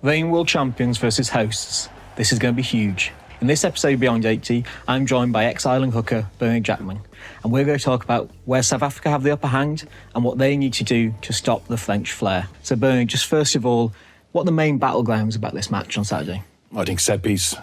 Reigning world champions versus hosts. This is going to be huge. In this episode of Beyond 80, I'm joined by ex-Ireland hooker Bernard Jackman, and we're going to talk about where South Africa have the upper hand and what they need to do to stop the French flair. So Bernard, just first of all, what are the main battlegrounds about this match on Saturday? I think set piece,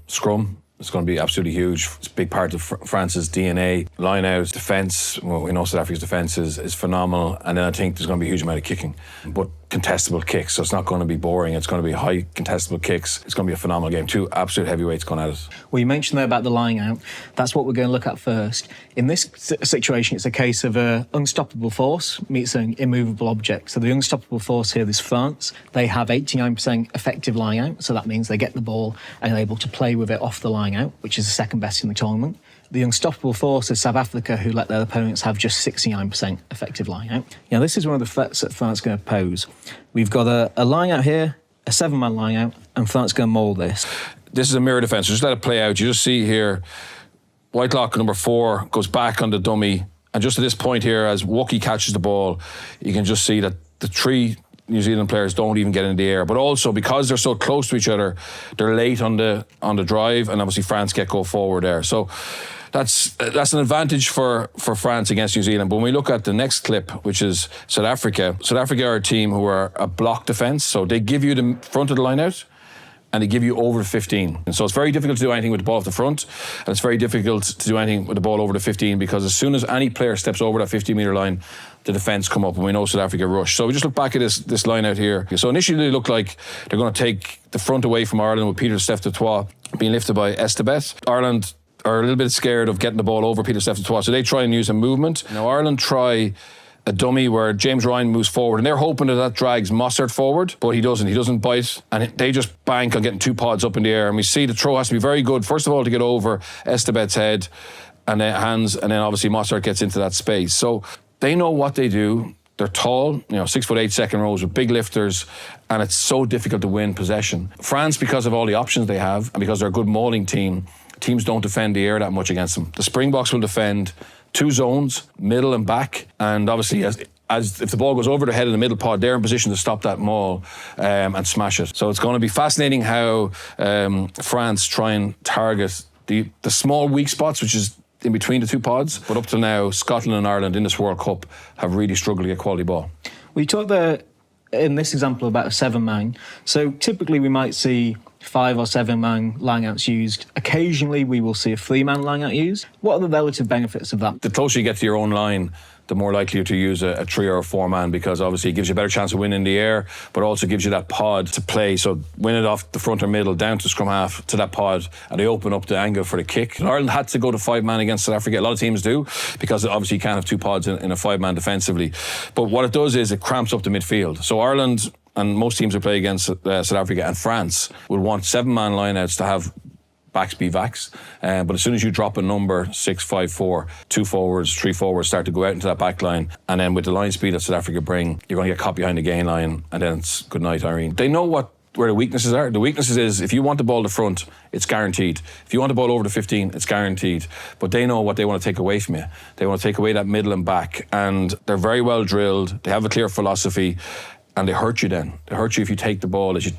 scrum. It's going to be absolutely huge. It's a big part of France's DNA. Lineout, defence. Well, we know South Africa's defence is phenomenal. And then I think there's going to be a huge amount of kicking. But contestable kicks, so it's not going to be boring. It's going to be high contestable kicks. It's going to be a phenomenal game. Two absolute heavyweights going at it. Well, you mentioned there about the lineout. That's what we're going to look at first. In this situation, it's a case of an unstoppable force meets an immovable object. So the unstoppable force here is France. They have 89% effective lineout, so that means they get the ball and are able to play with it off the lineout, which is the second best in the tournament. The unstoppable force is South Africa, who let their opponents have just 69% effective line-out. Now, this is one of the threats that France is going to pose. We've got a line-out here, a seven-man line-out, and France going to mould this. This is a mirror defence, so just let it play out. You just see here, Whitelock, number 4, goes back on the dummy, and just at this point here, as Wookie catches the ball, you can just see that the three New Zealand players don't even get in the air. But also, because they're so close to each other, they're late on the drive, and obviously France go forward there. So that's an advantage for France against New Zealand. But when we look at the next clip, which is South Africa are a team who are a block defence, so they give you the front of the line out and they give you over 15. And so it's very difficult to do anything with the ball off the front, and it's very difficult to do anything with the ball over the 15, because as soon as any player steps over that 15-metre line, the defence come up, and we know South Africa rush. So we just look back at this line out here. So initially they look like they're going to take the front away from Ireland with Peter Steph-Dutoit being lifted by Estebet. Ireland are a little bit scared of getting the ball over Peter Steph-Dutoit, so they try and use a movement. Now Ireland try a dummy where James Ryan moves forward, and they're hoping that drags Mossert forward, but he doesn't bite, and they just bank on getting two pods up in the air. And we see the throw has to be very good, first of all, to get over Estebet's head and then hands, and then obviously Mossert gets into that space. So they know what they do. They're tall, 6'8" second rows with big lifters, and it's so difficult to win possession. France, because of all the options they have, and because they're a good mauling team, teams don't defend the air that much against them. The Springboks will defend two zones, middle and back, and obviously as if the ball goes over their head in the middle pod, they're in position to stop that maul and smash it. So it's going to be fascinating how France try and target the small weak spots, which is in between the two pods. But up to now, Scotland and Ireland in this World Cup have really struggled to get quality ball. We talked there in this example about a seven-man. So typically we might see 5 or 7-man lineouts used. Occasionally we will see a 3-man lineout used. What are the relative benefits of that? The closer you get to your own line, the more likely to use a 3 or a 4-man, because obviously it gives you a better chance of winning in the air, but also gives you that pod to play. So win it off the front or middle, down to scrum half, to that pod, and they open up the angle for the kick. And Ireland had to go to 5-man against South Africa. A lot of teams do, because obviously you can't have two pods in a 5-man defensively. But what it does is it cramps up the midfield. So Ireland and most teams who play against South Africa and France will want 7-man lineouts to have backs be backs, but as soon as you drop a number 6, 5, 4, 2 forwards, 3 forwards start to go out into that back line, and then with the line speed that South Africa bring, you're going to get caught behind the gain line, and then it's good night, Irene. They know where the weaknesses are. The weaknesses is if you want the ball to front, it's guaranteed. If you want the ball over the 15, it's guaranteed. But they know what they want to take away from you. They want to take away that middle and back, and they're very well drilled. They have a clear philosophy, and they hurt you then. They hurt you if you take the ball as you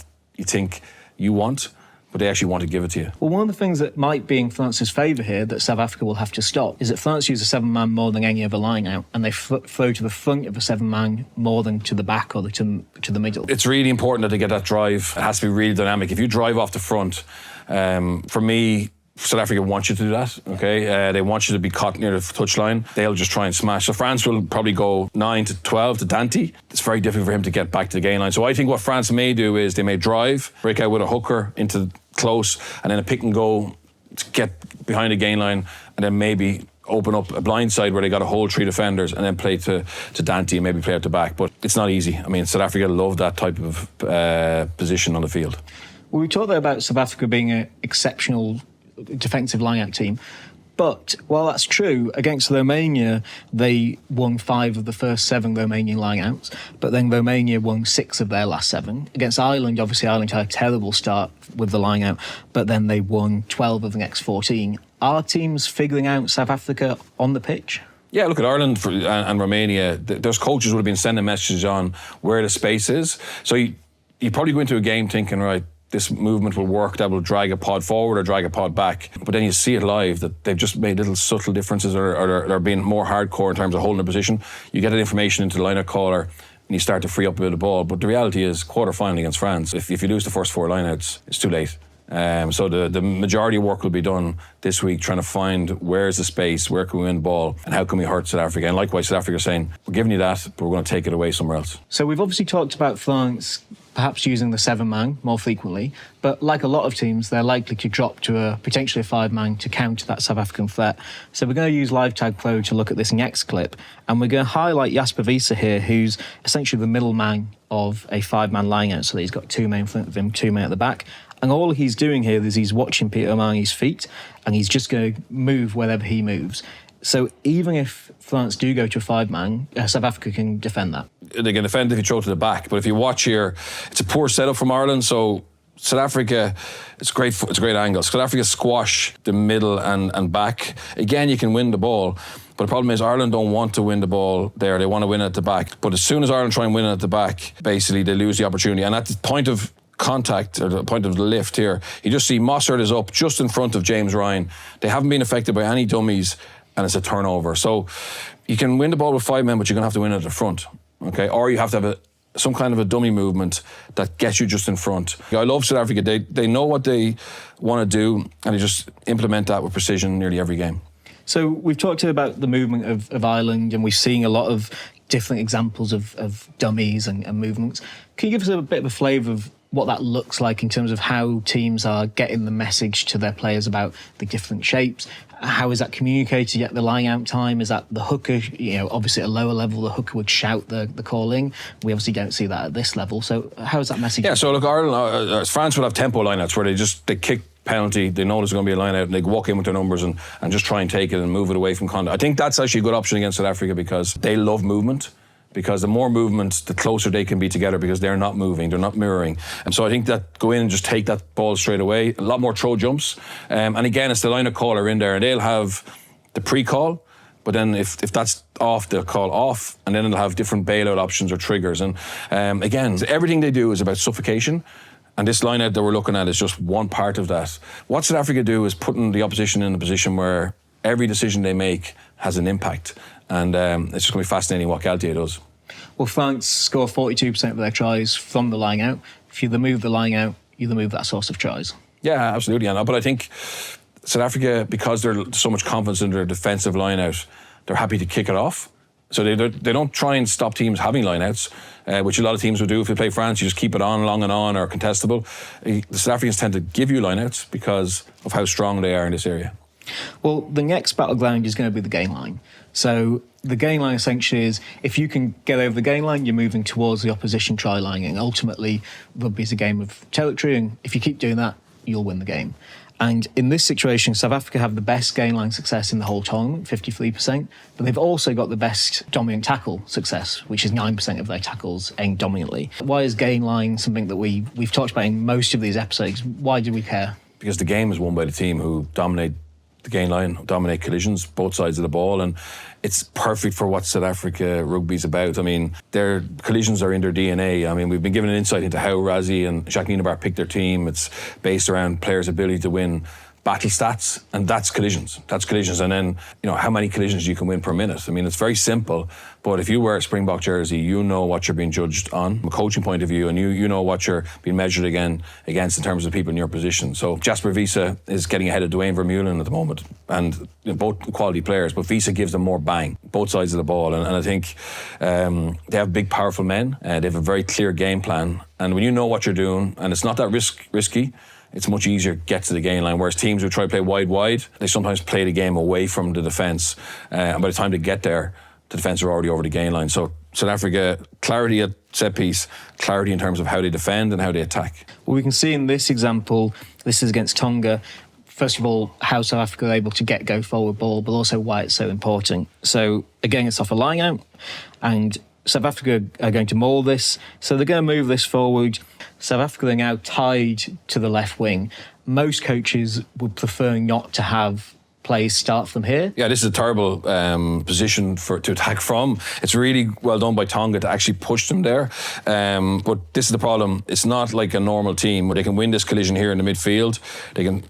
think you want, but they actually want to give it to you. Well, one of the things that might be in France's favour here that South Africa will have to stop is that France use a 7-man more than any other line out, and they throw to the front of a 7-man more than to the back or to the middle. It's really important that they get that drive. It has to be really dynamic. If you drive off the front, for me, South Africa wants you to do that, okay? They want you to be caught near the touchline. They'll just try and smash. So France will probably go 9 to 12 to Dante. It's very difficult for him to get back to the gain line. So I think what France may do is they may drive, break out with a hooker into close, and then a pick and go to get behind the gain line, and then maybe open up a blind side where they got to hold 3 defenders and then play to Dante and maybe play out the back. But it's not easy. I mean, South Africa love that type of position on the field. Well, we talked there about South Africa being an exceptional defensive line-out team. But while that's true, against Romania, they won 5 of the first 7 Romanian line-outs, but then Romania won 6 of their last 7. Against Ireland, obviously Ireland had a terrible start with the line-out, but then they won 12 of the next 14. Are teams figuring out South Africa on the pitch? Yeah, look at Ireland and Romania. Those coaches would have been sending messages on where the space is. So you probably go into a game thinking, right, this movement will work, that will drag a pod forward or drag a pod back. But then you see it live that they've just made little subtle differences, or they're being more hardcore in terms of holding a position. You get that information into the line-out caller and you start to free up a bit of ball. But the reality is, quarter-final against France, if you lose the first 4 line-outs, it's too late. So the majority of work will be done this week trying to find where's the space, where can we win the ball, and how can we hurt South Africa. And likewise, South Africa saying, we're giving you that, but we're going to take it away somewhere else. So we've obviously talked about France perhaps using the 7-man more frequently, but like a lot of teams, they're likely to drop to potentially a 5-man to counter that South African threat. So we're going to use Live Tag Pro to look at this next clip, and we're going to highlight Jasper Wiese here, who's essentially the middleman of a 5-man lineout, so that he's got 2 men in front of him, 2 men at the back. And all he's doing here is he's watching Peter O'Mahony's feet, and he's just going to move wherever he moves. So even if France do go to a 5-man, South Africa can defend that. They can defend if you throw to the back, but if you watch here, it's a poor setup from Ireland. So South Africa, it's a great angle. South Africa squash the middle and back. Again, you can win the ball, but the problem is Ireland don't want to win the ball there. They want to win it at the back. But as soon as Ireland try and win it at the back, basically they lose the opportunity. And at the point of contact, or the point of the lift here, you just see Mossad is up just in front of James Ryan. They haven't been affected by any dummies, and it's a turnover. So you can win the ball with 5 men, but you're going to have to win it at the front, okay? Or you have to have some kind of a dummy movement that gets you just in front. I love South Africa. They know what they want to do, and they just implement that with precision nearly every game. So we've talked about the movement of Ireland, and we've seen a lot of different examples of dummies and movements. Can you give us a bit of a flavour of what that looks like in terms of how teams are getting the message to their players about the different shapes? How is that communicated at the line-out time? Is that the hooker, obviously at a lower level, the hooker would shout the calling. We obviously don't see that at this level. So how is that message? Yeah, so look, Ireland, France would have tempo line-outs where they kick penalty, they know there's going to be a line-out, and they walk in with their numbers and just try and take it and move it away from contact. I think that's actually a good option against South Africa because they love movement. Because the more movement, the closer they can be together because they're not moving, they're not mirroring. And so I think that go in and just take that ball straight away. A lot more throw jumps. And again, it's the line of caller in there, and they'll have the pre-call, but then if that's off, they'll call off, and then they'll have different bailout options or triggers. And again, everything they do is about suffocation. And this line-out that we're looking at is just one part of that. What South Africa do is putting the opposition in a position where every decision they make has an impact. And it's just going to be fascinating what Galtier does. Well, France score 42% of their tries from the line out. If you move the line out, you move that source of tries. Yeah, absolutely. But I think South Africa, because there's so much confidence in their defensive line out, they're happy to kick it off. So they don't try and stop teams having line-outs, which a lot of teams would do. If they play France, you just keep it on, long and on, or contestable. The South Africans tend to give you line-outs because of how strong they are in this area. Well, the next battleground is going to be the gain line. So the gain line essentially is if you can get over the gain line, you're moving towards the opposition try line. And ultimately, rugby is a game of territory. And if you keep doing that, you'll win the game. And in this situation, South Africa have the best gain line success in the whole tournament, 53%. But they've also got the best dominant tackle success, which is 9% of their tackles aimed dominantly. Why is gain line something that we've talked about in most of these episodes? Why do we care? Because the game is won by the team who dominate the gain line, dominate collisions, both sides of the ball, and it's perfect for what South Africa rugby's about. I mean, their collisions are in their DNA. I mean, we've been given an insight into how Rassie and Jacques Nienaber picked their team. It's based around players' ability to win battle stats, and that's collisions. And then, how many collisions you can win per minute. I mean, it's very simple, but if you wear a Springbok jersey, you know what you're being judged on from a coaching point of view, and you know what you're being measured against in terms of people in your position. So Jasper Wiese is getting ahead of Dwayne Vermeulen at the moment, and both quality players, but Wiese gives them more bang, both sides of the ball, and I think they have big, powerful men, they have a very clear game plan, and when you know what you're doing, and it's not that risky, it's much easier to get to the gain line, whereas teams who try to play wide, they sometimes play the game away from the defence, and by the time they get there, the defence are already over the gain line. So South Africa, clarity at set piece, clarity in terms of how they defend and how they attack. Well, we can see in this example, this is against Tonga, first of all, how South Africa are able to go forward ball, but also why it's so important. So again, it's off a line out, and South Africa are going to maul this, so they're going to move this forward. South Africa are now tied to the left wing. Most coaches would prefer not to have plays start from here. Yeah, this is a terrible position to attack from. It's really well done by Tonga to actually push them there. But this is the problem. It's not like a normal team where they can win this collision here in the midfield. They can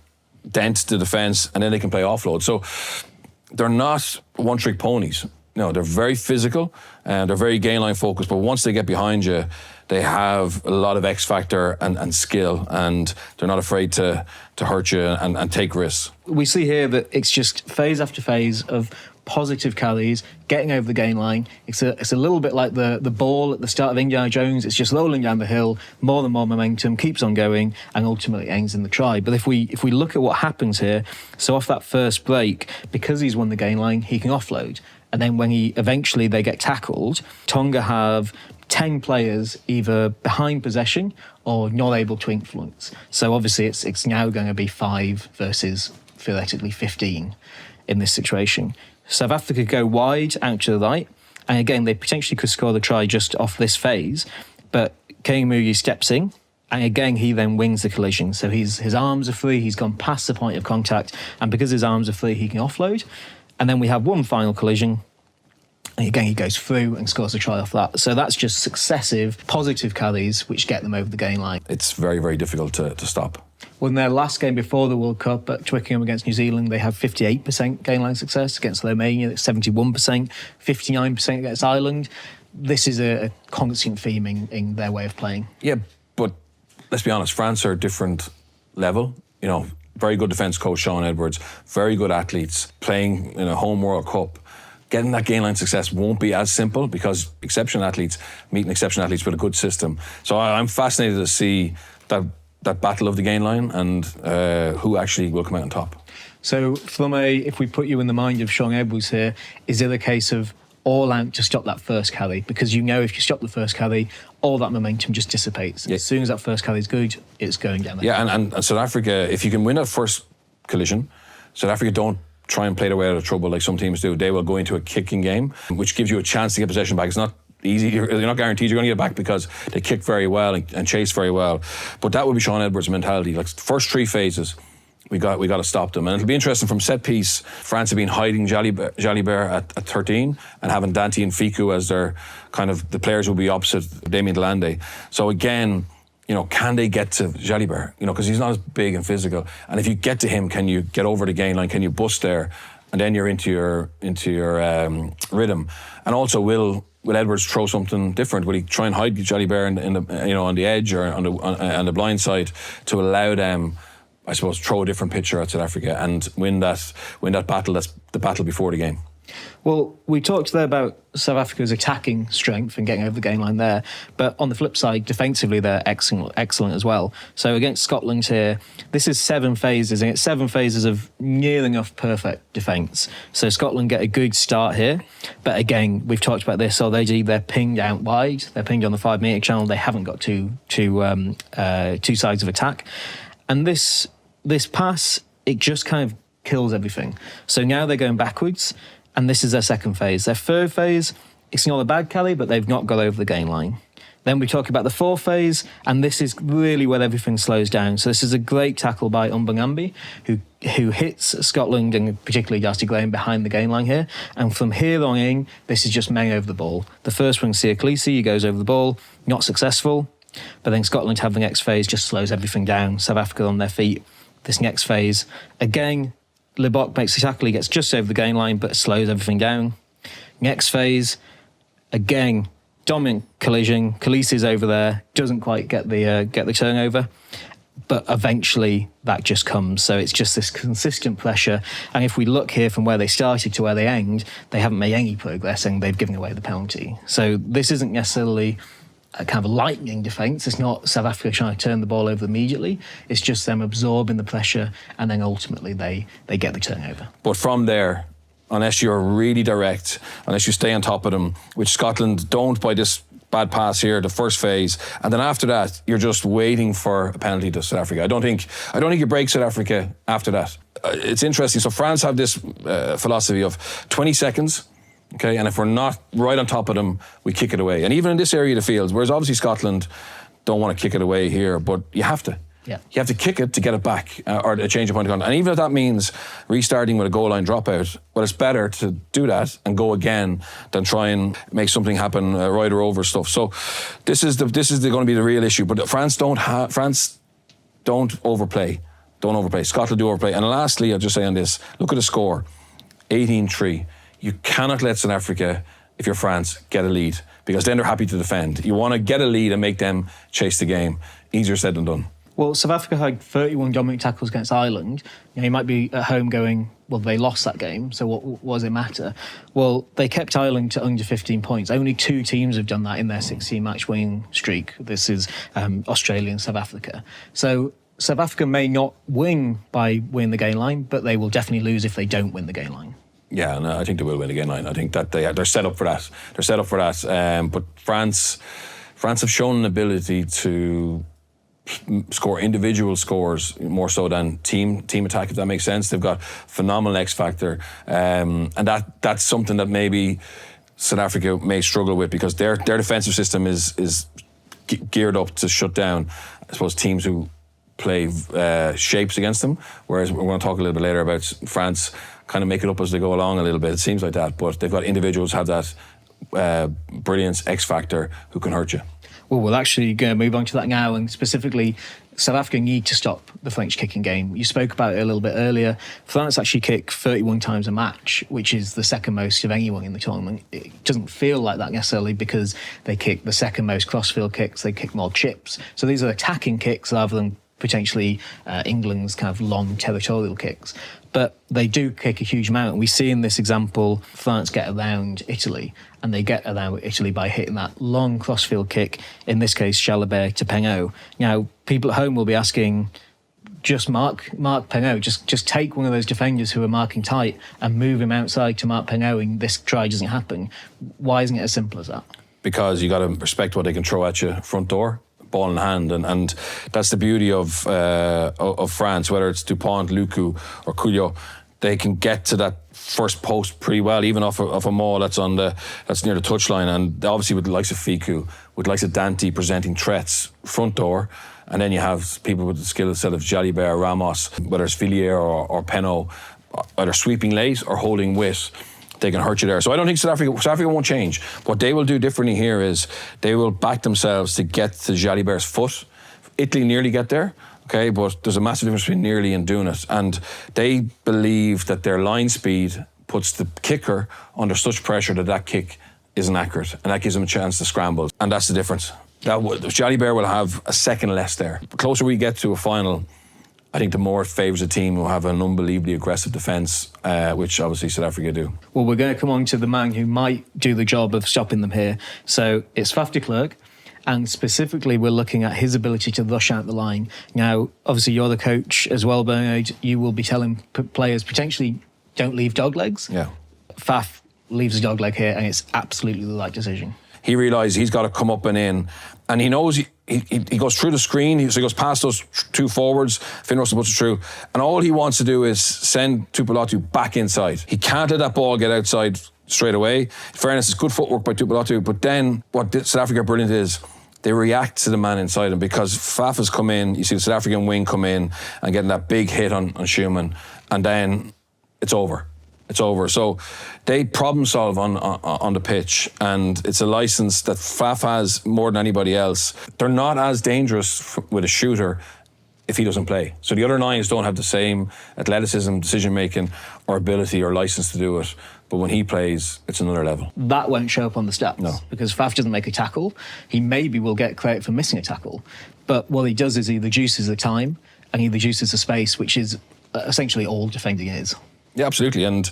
dent the defence and then they can play offload. So they're not one-trick ponies. No, they're very physical and they're very gain line focused. But once they get behind you, they have a lot of X factor and skill, and they're not afraid to hurt you and take risks. We see here that it's just phase after phase of positive carries, getting over the gain line. It's a little bit like the ball at the start of Indiana Jones. It's just rolling down the hill, more and more momentum, keeps on going, and ultimately ends in the try. But if we look at what happens here, so off that first break, because he's won the gain line, he can offload. And then when they get tackled, Tonga have 10 players either behind possession or not able to influence. So obviously it's now going to be 5 versus theoretically 15 in this situation. South Africa go wide out to the right, and again they potentially could score the try just off this phase, but Keamuyi steps in, and again he then wins the collision. So his arms are free, he's gone past the point of contact, and because his arms are free he can offload. And then we have one final collision. And again, he goes through and scores a try off that. So that's just successive positive carries which get them over the gain line. It's very, very difficult to stop. Well, in their last game before the World Cup at Twickenham against New Zealand, they have 58% gain line success. Against Romania, it's 71%, 59% against Ireland. This is a constant theme in their way of playing. Yeah, but let's be honest, France are a different level. You know, very good defence coach, Sean Edwards, very good athletes playing in a home World Cup. Getting that gain line success won't be as simple because exceptional athletes meeting exceptional athletes with a good system. So I'm fascinated to see that battle of the gain line and who actually will come out on top. So if we put you in the mind of Sean Edwards here, is it a case of all out to stop that first carry? Because you know if you stop the first carry, all that momentum just dissipates. Yeah. As soon as that first carry is good, it's going down there. Yeah, and South Africa, if you can win that first collision, South Africa don't try and play their way out of trouble like some teams do. They will go into a kicking game, which gives you a chance to get possession back. It's not easy. You're not guaranteed you're going to get it back because they kick very well and chase very well. But that would be Sean Edwards' mentality. Like the first 3 phases, we got to stop them. And it'll be interesting from set piece. France have been hiding Jalibert at 13 and having Dante and Fiku as their kind of the players who will be opposite Damien Delande. So again, you know, can they get to Jalibert? You know, because he's not as big and physical. And if you get to him, can you get over the gain line? Can you bust there? And then you're into your rhythm. And also, will Edwards throw something different? Will he try and hide Jalibert in the on the edge or on the blind side to allow them, I suppose, throw a different picture at South Africa and win that battle? That's the battle before the game. Well, we talked there about South Africa's attacking strength and getting over the gain line there, but on the flip side, defensively they're excellent as well. So against Scotland here, this is 7 phases, and it's 7 phases of near enough perfect defence. So Scotland get a good start here, but again, we've talked about this already. They're pinged out wide. They're pinged on the 5 metre channel. They haven't got two sides of attack, and this pass, it just kind of kills everything. So now they're going backwards. And this is their second phase. Their third phase, it's not a bad carry, but they've not got over the gain line. Then we talk about the fourth phase, and this is really where everything slows down. So this is a great tackle by Umbangambi, who hits Scotland, and particularly Darcy Graham, behind the gain line here. And from here on in, this is just men over the ball. The first one, Sia Khaleesi, he goes over the ball, not successful. But then Scotland have the next phase, just slows everything down. South Africa on their feet. This next phase, again, Libbok makes the tackle, he gets just over the gain line, but slows everything down. Next phase, again, dominant collision. Khaleesi's over there, doesn't quite get the turnover, but eventually that just comes. So it's just this consistent pressure. And if we look here from where they started to where they end, they haven't made any progress and they've given away the penalty. So this isn't necessarily a kind of a lightning defence. It's not South Africa trying to turn the ball over immediately. It's just them absorbing the pressure and then ultimately they get the turnover. But from there, unless you're really direct, unless you stay on top of them, which Scotland don't by this bad pass here, the first phase, and then after that, you're just waiting for a penalty to South Africa. I don't think you break South Africa after that. It's interesting. So France have this philosophy of 20 seconds, okay, and if we're not right on top of them, we kick it away. And even in this area of the field, whereas obviously Scotland don't want to kick it away here, but you have to. Yeah. You have to kick it to get it back or to change a point of contact. And even if that means restarting with a goal line dropout, well, it's better to do that and go again than try and make something happen right or over stuff. So this is going to be the real issue. But France don't overplay. Don't overplay. Scotland do overplay. And lastly, I'll just say on this, look at the score, 18-3. You cannot let South Africa, if you're France, get a lead, because then they're happy to defend. You want to get a lead and make them chase the game. Easier said than done. Well, South Africa had 31 dominant tackles against Ireland. You might be at home going, well, they lost that game, so what does it matter? Well, they kept Ireland to under 15 points. Only 2 teams have done that in their 16-match winning streak. This is Australia and South Africa. So South Africa may not win by winning the game line, but they will definitely lose if they don't win the game line. Yeah, no, I think they will win the game line. I think that they're set up for that. They're set up for that. But France have shown an ability to score individual scores more so than team attack, if that makes sense. They've got phenomenal X factor, and that's something that maybe South Africa may struggle with, because their defensive system is geared up to shut down, I suppose, teams who play shapes against them. Whereas we're going to talk a little bit later about France kind of make it up as they go along a little bit. It seems like that, but they've got individuals who have that brilliance, X factor, who can hurt you. Well, we'll actually go move on to that now, and specifically, South Africa need to stop the French kicking game. You spoke about it a little bit earlier. France actually kick 31 times a match, which is the second most of anyone in the tournament. It doesn't feel like that necessarily, because they kick the second most crossfield kicks, they kick more chips. So these are attacking kicks rather than potentially England's kind of long territorial kicks. But they do kick a huge amount. And we see in this example, France get around Italy, and they get around Italy by hitting that long crossfield kick, in this case, Jalibert to Penot. Now, people at home will be asking, just mark Penot, just take one of those defenders who are marking tight and move him outside to mark Penot, and this try doesn't happen. Why isn't it as simple as that? Because you got to respect what they can throw at you front door, ball in hand, and that's the beauty of France. Whether it's Dupont, Lucu, or Couillot, they can get to that first post pretty well, even off a maul that's near the touchline. And obviously, with the likes of Fiku, with the likes of Dante presenting threats front door, and then you have people with the skill set of Jalibert, Ramos, whether it's Villiers or Penot, either sweeping late or holding with. They can hurt you there. So I don't think South Africa won't change. What they will do differently here is they will back themselves to get to Jalibert's foot. Italy nearly get there, okay, but there's a massive difference between nearly and doing it. And they believe that their line speed puts the kicker under such pressure that kick isn't accurate, and that gives them a chance to scramble. And that's the difference. Jalibert will have a second less there. The closer we get to a final, I think the more it favours a team who have an unbelievably aggressive defence, which obviously South Africa do. Well, we're going to come on to the man who might do the job of stopping them here. So it's Faf de Klerk, and specifically we're looking at his ability to rush out the line. Now, obviously you're the coach as well, Bernard. You will be telling players potentially don't leave dog legs. Yeah. Faf leaves a dog leg here, and it's absolutely the right decision. He realises he's got to come up and in, and he knows he goes through the screen, so he goes past those 2 forwards, Finn Russell puts it through, and all he wants to do is send Tuipulotu back inside. He can't let that ball get outside straight away. In fairness, it's good footwork by Tuipulotu, but then what South Africa are brilliant is they react to the man inside him, because Faf has come in, you see the South African wing come in and getting that big hit on Schumann, and then it's over. It's over. So they problem solve on the pitch, and it's a license that Faf has more than anybody else. They're not as dangerous with a shooter if he doesn't play. So the other 9s don't have the same athleticism, decision-making, or ability or license to do it. But when he plays, it's another level. That won't show up on the stats. No. Because Faf doesn't make a tackle. He maybe will get credit for missing a tackle. But what he does is he reduces the time and he reduces the space, which is essentially all defending is. Yeah, absolutely. And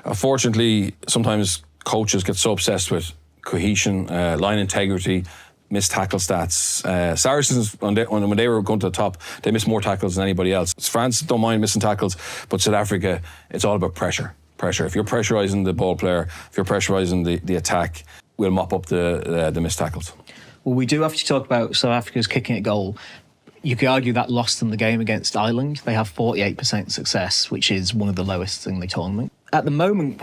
unfortunately, sometimes coaches get so obsessed with cohesion, line integrity, missed tackle stats. Saracens, when they were going to the top, they missed more tackles than anybody else. France don't mind missing tackles, but South Africa, it's all about pressure. If you're pressurising the ball player, if you're pressurising the attack, we'll mop up the missed tackles. Well, we do have to talk about South Africa's kicking at goal. You could argue that lost them the game against Ireland. They have 48% success, which is one of the lowest in the tournament. At the moment,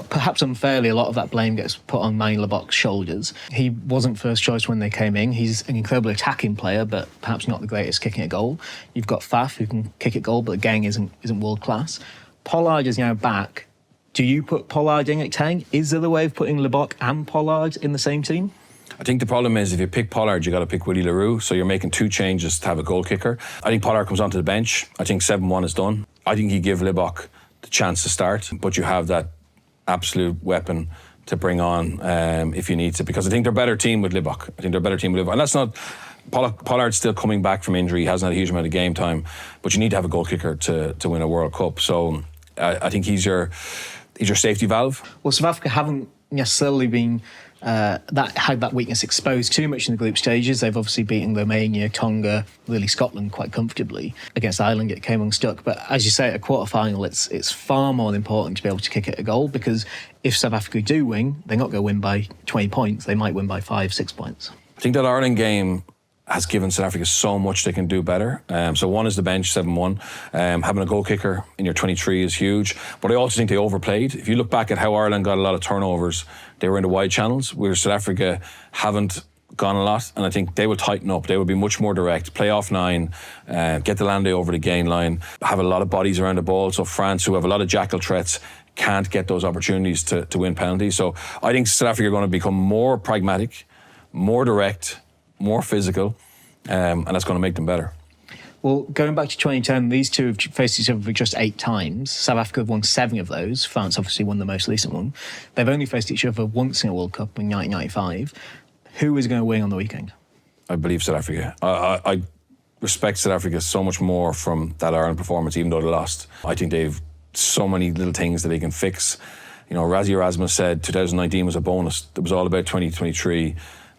perhaps unfairly, a lot of that blame gets put on Manny Leboc's shoulders. He wasn't first choice when they came in. He's an incredible attacking player, but perhaps not the greatest kicking at goal. You've got Faf, who can kick at goal, but again isn't world class. Pollard is now back. Do you put Pollard in at 10? Is there a way of putting Leboc and Pollard in the same team? I think the problem is if you pick Pollard, you got to pick Willie LaRue, so you're making 2 changes to have a goal kicker. I think Pollard comes onto the bench. I think 7-1 is done. I think you give Leboc the chance to start, but you have that absolute weapon to bring on if you need to, because I think they're a better team with Leboc. And that's not... Pollard's still coming back from injury. He hasn't had a huge amount of game time, but you need to have a goal kicker to win a World Cup. So I think he's your safety valve. Well, South Africa haven't necessarily been had that weakness exposed too much in the group stages. They've obviously beaten Romania, Tonga, really Scotland quite comfortably. Against Ireland, it came unstuck. But as you say, at a quarter-final, it's far more important to be able to kick at a goal, because if South Africa do win, they're not going to win by 20 points. They might win by 5-6 points. I think that Ireland game has given South Africa so much they can do better. So one is the bench, 7-1. Having a goal kicker in your 23 is huge. But I also think they overplayed. If you look back at how Ireland got a lot of turnovers, they were in the wide channels, where South Africa haven't gone a lot. And I think they will tighten up. They will be much more direct. Play off 9, get the Landé over the gain line, have a lot of bodies around the ball. So France, who have a lot of jackal threats, can't get those opportunities to win penalties. So I think South Africa are going to become more pragmatic, more direct, more physical, and that's going to make them better. Well, going back to 2010, these two have faced each other just 8 times. South Africa have won 7 of those. France obviously won the most recent one. They've only faced each other once in a World Cup in 1995. Who is going to win on the weekend? I believe South Africa. I respect South Africa so much more from that Ireland performance, even though they lost. I think they've so many little things that they can fix. You know, Rassie Erasmus said 2019 was a bonus. It was all about 2023.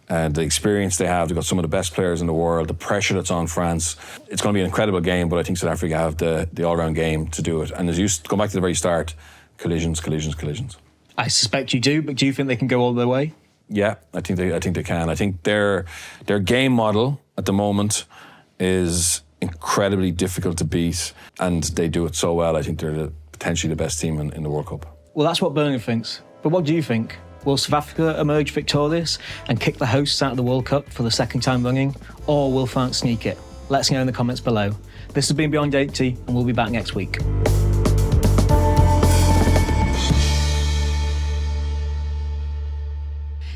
The experience they have, they've got some of the best players in the world, the pressure that's on France. It's going to be an incredible game, but I think South Africa have the all-round game to do it. And as you go back to the very start, collisions. I suspect you do, but do you think they can go all the way? Yeah, I think they can. I think their game model at the moment is incredibly difficult to beat, and they do it so well. I think they're potentially the best team in the World Cup. Well, that's what Bernard thinks. But what do you think? Will South Africa emerge victorious and kick the hosts out of the World Cup for the second time running? Or will France sneak it? Let us know in the comments below. This has been Beyond 80, and we'll be back next week.